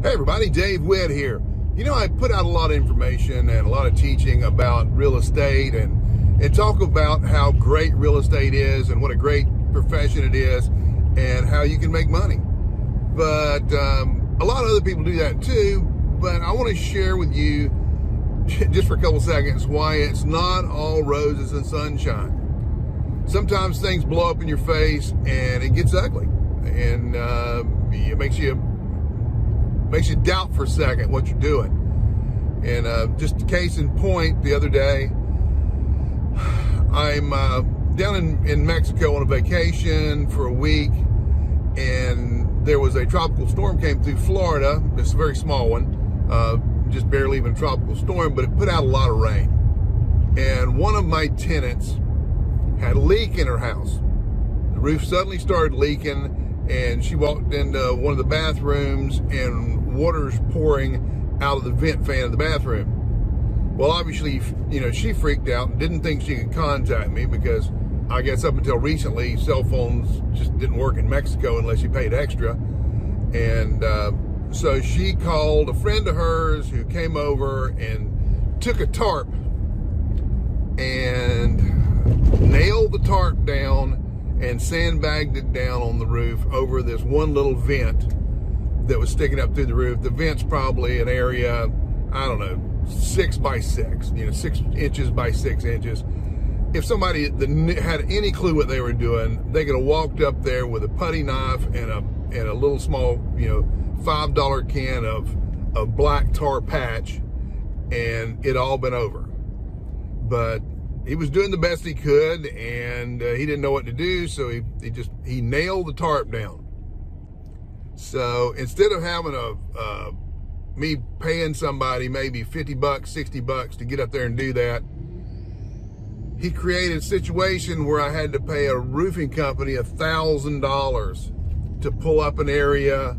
Hey everybody, Dave Witt here. You know, I put out a lot of information and a lot of teaching about real estate and talk about how great real estate is and what a great profession it is and how you can make money. But a lot of other people do that too, but I want to share with you just for a couple seconds why it's not all roses and sunshine. Sometimes things blow up in your face and it gets ugly, and it makes you doubt for a second what you're doing. And just a case in point, the other day, I'm down in Mexico on a vacation for a week, and there was a tropical storm came through Florida. It's a very small one, just barely even a tropical storm, but it put out a lot of rain. And one of my tenants had a leak in her house. The roof suddenly started leaking, and she walked into one of the bathrooms and water's pouring out of the vent fan of the bathroom. Well, obviously, you know, she freaked out and didn't think she could contact me because I guess up until recently, cell phones just didn't work in Mexico unless you paid extra. And so she called a friend of hers who came over and took a tarp and nailed the tarp down and sandbagged it down on the roof over this one little vent that was sticking up through the roof. The vent's probably an area, I don't know, 6 by 6, you know, 6 inches by 6 inches. If somebody had any clue what they were doing, they could have walked up there with a putty knife and a little small, you know, $5 can of black tar patch, and it all been over. But he was doing the best he could, and he didn't know what to do, so he nailed the tarp down. So instead of having me paying somebody maybe 50 bucks, 60 bucks to get up there and do that, he created a situation where I had to pay a roofing company $1,000 to pull up an area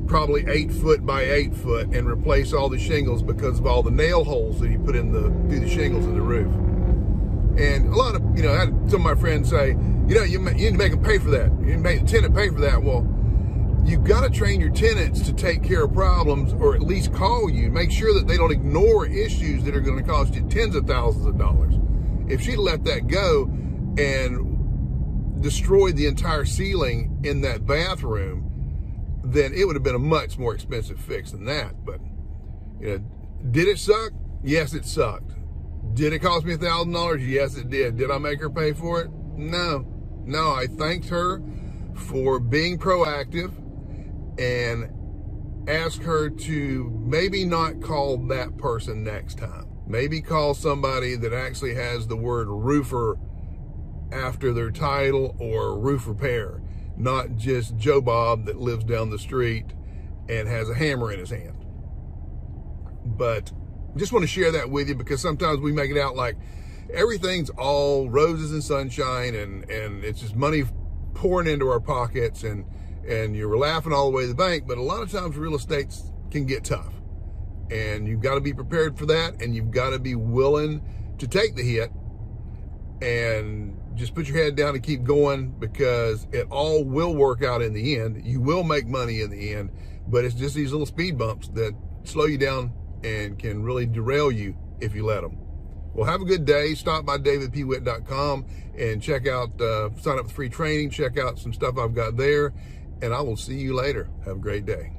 probably 8 foot by 8 foot and replace all the shingles because of all the nail holes that he put in through the shingles in the roof. And a lot of, you know, I had some of my friends say, you know, you need to make them pay for that. You need to make the tenant pay for that. Well, you've got to train your tenants to take care of problems, or at least call you. Make sure that they don't ignore issues that are going to cost you tens of thousands of dollars. If she'd let that go and destroyed the entire ceiling in that bathroom, then it would have been a much more expensive fix than that. But, you know, did it suck? Yes, it sucked. Did it cost me $1,000? Yes, it did. Did I make her pay for it? No. No, I thanked her for being proactive and asked her to maybe not call that person next time. Maybe call somebody that actually has the word roofer after their title, or roof repair, not just Joe Bob that lives down the street and has a hammer in his hand. But just want to share that with you, because sometimes we make it out like everything's all roses and sunshine and it's just money pouring into our pockets and you're laughing all the way to the bank. But a lot of times real estate can get tough, and you've got to be prepared for that, and you've got to be willing to take the hit and just put your head down and keep going, because it all will work out in the end. You will make money in the end, but it's just these little speed bumps that slow you down and can really derail you if you let them. Well, have a good day. Stop by davidpwitt.com and check out, sign up for free training, check out some stuff I've got there, and I will see you later. Have a great day.